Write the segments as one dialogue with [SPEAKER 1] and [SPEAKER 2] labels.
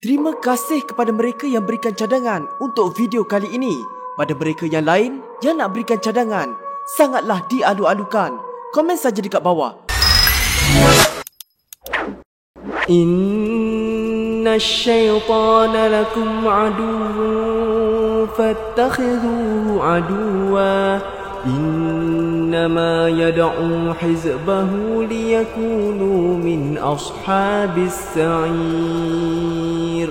[SPEAKER 1] Terima kasih kepada mereka yang berikan cadangan untuk video kali ini. Pada mereka yang lain yang nak berikan cadangan, sangatlah dialu-alukan. Komen saja dekat bawah. Inna syaitana lakum aduwwun fattakhidhuhu aduwwa. Innama yad'u hizbahu liyakunu min ashabis sa'ir.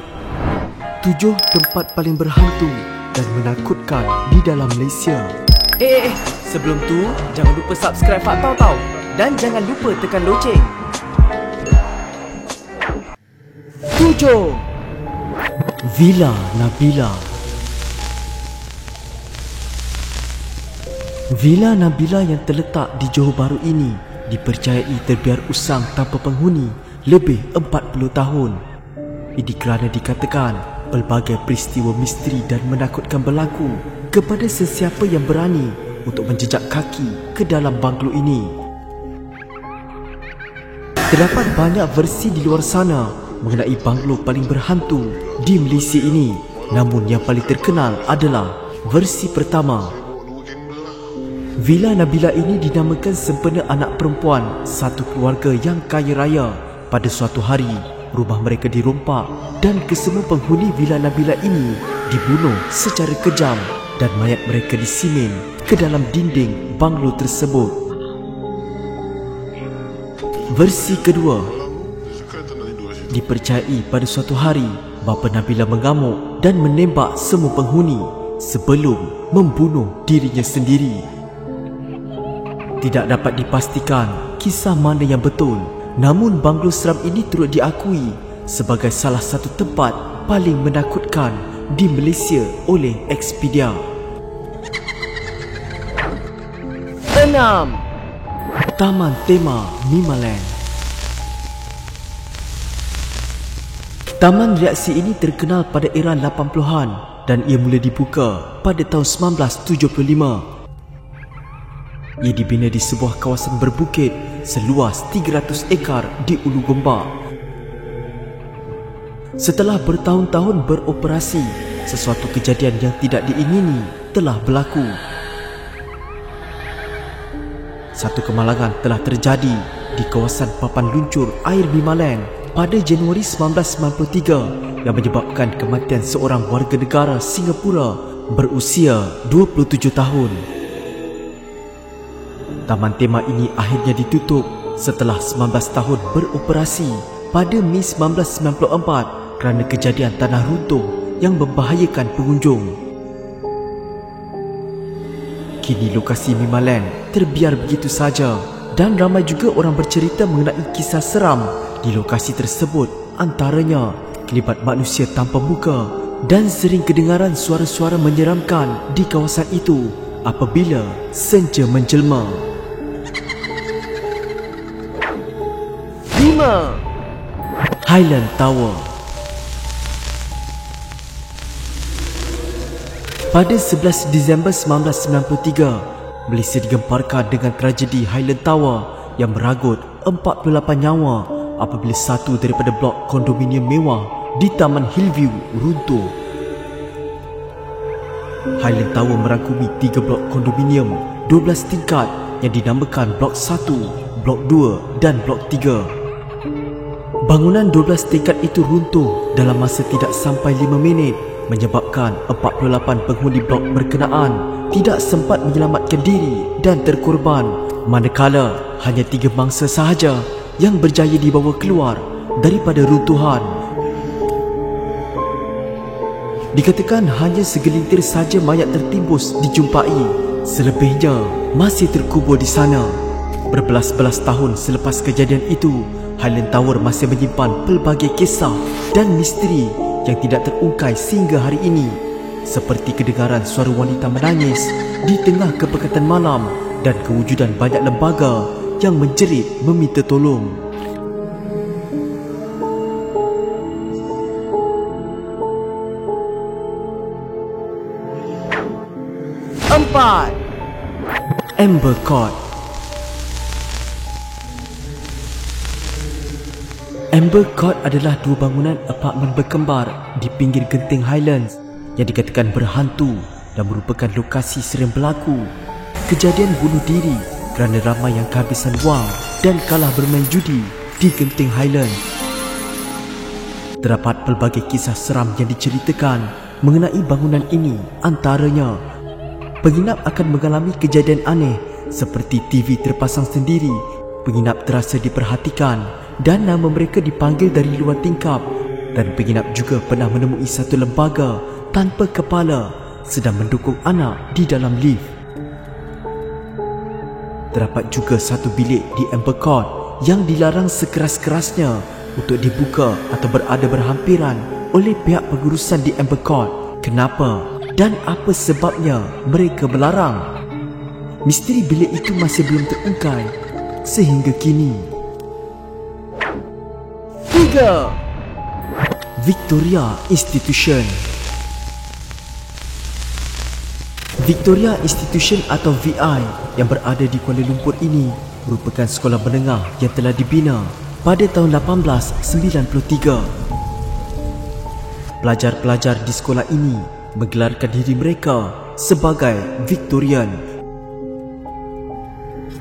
[SPEAKER 1] 7 tempat paling berhantu dan menakutkan di dalam Malaysia. Sebelum tu jangan lupa subscribe Fak Tau Tau dan jangan lupa tekan loceng. 7. Villa Nabila. Villa Nabila yang terletak di Johor Bahru ini dipercayai terbiar usang tanpa penghuni lebih 40 tahun. Ini kerana dikatakan pelbagai peristiwa misteri dan menakutkan berlaku kepada sesiapa yang berani untuk menjejak kaki ke dalam banglo ini. Terdapat banyak versi di luar sana mengenai banglo paling berhantu di Malaysia ini. Namun yang paling terkenal adalah versi pertama. Villa Nabila ini dinamakan sempena anak perempuan satu keluarga yang kaya raya. Pada suatu hari, rumah mereka dirompak dan kesemua penghuni Villa Nabila ini dibunuh secara kejam dan mayat mereka disimen ke dalam dinding banglo tersebut. Versi kedua, dipercayai pada suatu hari bapa Nabila mengamuk dan menembak semua penghuni sebelum membunuh dirinya sendiri. Tidak dapat dipastikan kisah mana yang betul, namun banglo seram ini turut diakui sebagai salah satu tempat paling menakutkan di Malaysia oleh Expedia. 6. Taman Tema Mimaland. Taman reaksi ini terkenal pada era 80-an dan ia mula dibuka pada tahun 1975. Ia dibina di sebuah kawasan berbukit seluas 300 ekar di Ulu Gombak. Setelah bertahun-tahun beroperasi, sesuatu kejadian yang tidak diingini telah berlaku. Satu kemalangan telah terjadi di kawasan papan luncur air Mimaland pada Januari 1993 yang menyebabkan kematian seorang warga negara Singapura berusia 27 tahun. Taman tema ini akhirnya ditutup setelah 19 tahun beroperasi pada Mei 1994 kerana kejadian tanah runtuh yang membahayakan pengunjung. Kini lokasi Mimaland terbiar begitu saja dan ramai juga orang bercerita mengenai kisah seram di lokasi tersebut, antaranya kelibat manusia tanpa muka dan sering kedengaran suara-suara menyeramkan di kawasan itu apabila senja menjelma. 5. Highland Tower. Pada 11 Disember 1993, Malaysia digemparkan dengan tragedi Highland Tower yang meragut 48 nyawa apabila satu daripada blok kondominium mewah di Taman Hillview runtuh. Highland Tower merangkumi 3 blok kondominium 12 tingkat yang dinamakan Blok 1, Blok 2 dan Blok 3. Bangunan 12 tingkat itu runtuh dalam masa tidak sampai 5 minit menyebabkan 48 penghuni blok berkenaan tidak sempat menyelamatkan diri dan terkorban, manakala hanya 3 mangsa sahaja yang berjaya dibawa keluar daripada runtuhan. Dikatakan hanya segelintir saja mayat tertimbus dijumpai, selebihnya masih terkubur di sana. Berbelas-belas tahun selepas kejadian itu, Highland Tower masih menyimpan pelbagai kisah dan misteri yang tidak terungkai sehingga hari ini, seperti kedengaran suara wanita menangis di tengah kepekatan malam dan kewujudan banyak lembaga yang menjerit meminta tolong. 4. Amber Court. Amber Court adalah dua bangunan apartmen berkembar di pinggir genting Highlands yang dikatakan berhantu dan merupakan lokasi sering berlaku kejadian bunuh diri kerana ramai yang kehabisan wang dan kalah bermain judi di genting Highlands. Terdapat pelbagai kisah seram yang diceritakan mengenai bangunan ini, antaranya penginap akan mengalami kejadian aneh seperti TV terpasang sendiri, penginap terasa diperhatikan dan nama mereka dipanggil dari luar tingkap, dan penginap juga pernah menemui satu lembaga tanpa kepala sedang mendukung anak di dalam lift. Terdapat juga satu bilik di Amber Court yang dilarang sekeras-kerasnya untuk dibuka atau berada berhampiran oleh pihak pengurusan di Amber Court. Kenapa dan apa sebabnya mereka melarang? Misteri bilik itu masih belum terungkai sehingga kini. 3. Victoria Institution. Victoria Institution atau VI yang berada di Kuala Lumpur ini merupakan sekolah menengah yang telah dibina pada tahun 1893. Pelajar-pelajar di sekolah ini menggelarkan diri mereka sebagai Victorian.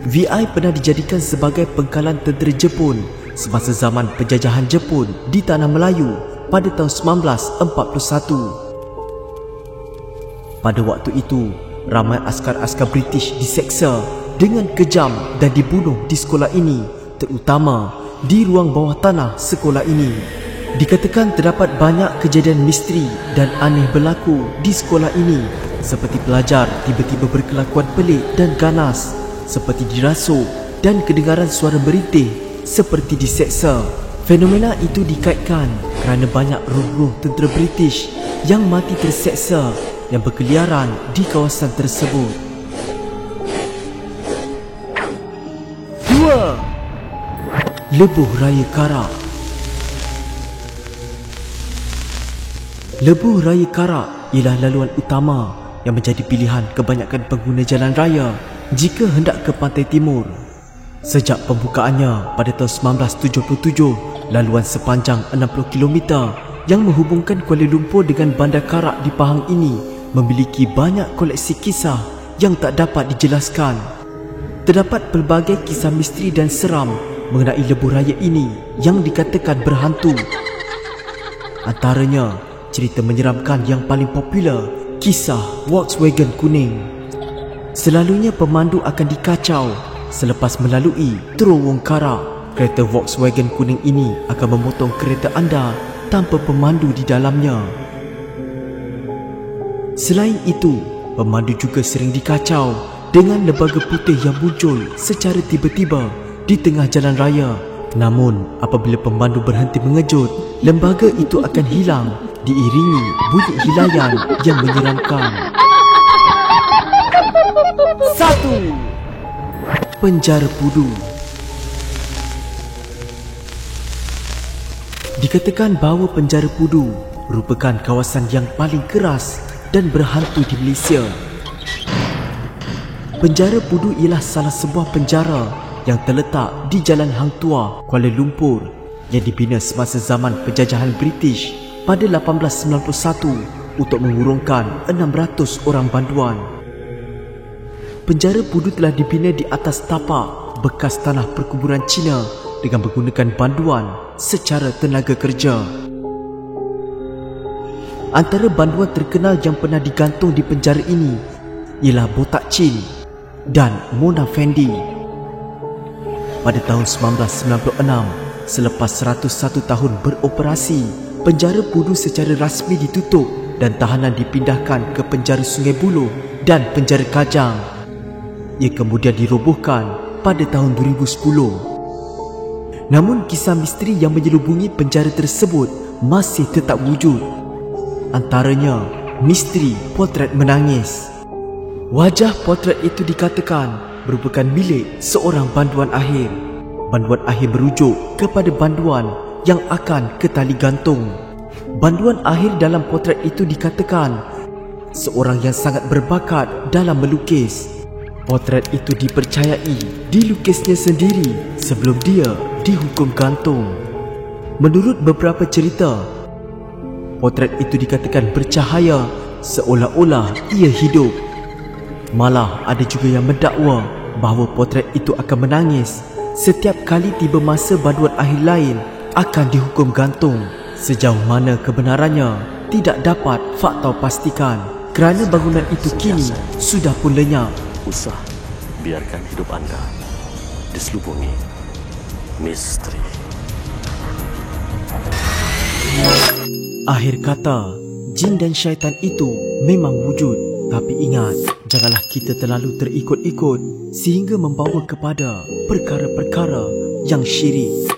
[SPEAKER 1] VI pernah dijadikan sebagai pengkalan tentera Jepun semasa zaman penjajahan Jepun di Tanah Melayu pada tahun 1941. Pada waktu itu, ramai askar-askar British diseksa dengan kejam dan dibunuh di sekolah ini, terutama di ruang bawah tanah sekolah ini. Dikatakan terdapat banyak kejadian misteri dan aneh berlaku di sekolah ini, seperti pelajar tiba-tiba berkelakuan pelik dan ganas, seperti dirasuk dan kedengaran suara merintih seperti diseksa. Fenomena itu dikaitkan kerana banyak roh-roh tentera British yang mati terseksa yang berkeliaran di kawasan tersebut. 2. Lebuh Raya Karak. Lebuh Raya Karak ialah laluan utama yang menjadi pilihan kebanyakan pengguna jalan raya jika hendak ke pantai timur. Sejak pembukaannya pada tahun 1977, laluan sepanjang 60 km yang menghubungkan Kuala Lumpur dengan Bandar Karak di Pahang ini memiliki banyak koleksi kisah yang tak dapat dijelaskan. Terdapat pelbagai kisah misteri dan seram mengenai lebuh raya ini yang dikatakan berhantu. Antaranya, cerita menyeramkan yang paling popular, kisah Volkswagen kuning. Selalunya pemandu akan dikacau selepas melalui terowong Karak. Kereta Volkswagen kuning ini akan memotong kereta anda tanpa pemandu di dalamnya. Selain itu, pemandu juga sering dikacau dengan lembaga putih yang muncul secara tiba-tiba di tengah jalan raya. Namun, apabila pemandu berhenti mengejut, lembaga itu akan hilang diiringi bunyi hilayan yang menyeramkan. 1. Penjara Pudu. Dikatakan bahawa Penjara Pudu merupakan kawasan yang paling keras dan berhantu di Malaysia. Penjara Pudu ialah salah sebuah penjara yang terletak di Jalan Hang Tuah, Kuala Lumpur yang dibina semasa zaman penjajahan British pada 1891 untuk mengurungkan 600 orang banduan. Penjara Pudu telah dibina di atas tapak bekas tanah perkuburan Cina dengan menggunakan banduan secara tenaga kerja. Antara banduan terkenal yang pernah digantung di penjara ini ialah Botak Chin dan Mona Fendi. Pada tahun 1996, selepas 101 tahun beroperasi, Penjara Pudu secara rasmi ditutup dan tahanan dipindahkan ke Penjara Sungai Buloh dan Penjara Kajang. Ia kemudian dirobohkan pada tahun 2010. Namun kisah misteri yang menyelubungi penjara tersebut masih tetap wujud. Antaranya, misteri potret menangis. Wajah potret itu dikatakan merupakan milik seorang banduan akhir. Banduan akhir merujuk kepada banduan yang akan ke tali gantung. Banduan akhir dalam potret itu dikatakan seorang yang sangat berbakat dalam melukis. Potret itu dipercayai dilukisnya sendiri sebelum dia dihukum gantung. Menurut beberapa cerita, potret itu dikatakan bercahaya seolah-olah ia hidup. Malah ada juga yang mendakwa bahawa potret itu akan menangis setiap kali tiba masa banduan akhir lain akan dihukum gantung. Sejauh mana kebenarannya tidak dapat fakta pastikan kerana bangunan itu kini sudah pun lenyap.
[SPEAKER 2] Usah biarkan hidup anda diselubungi misteri.
[SPEAKER 1] Akhir kata, jin dan syaitan itu memang wujud. Tapi ingat, janganlah kita terlalu terikut-ikut sehingga membawa kepada perkara-perkara yang syirik.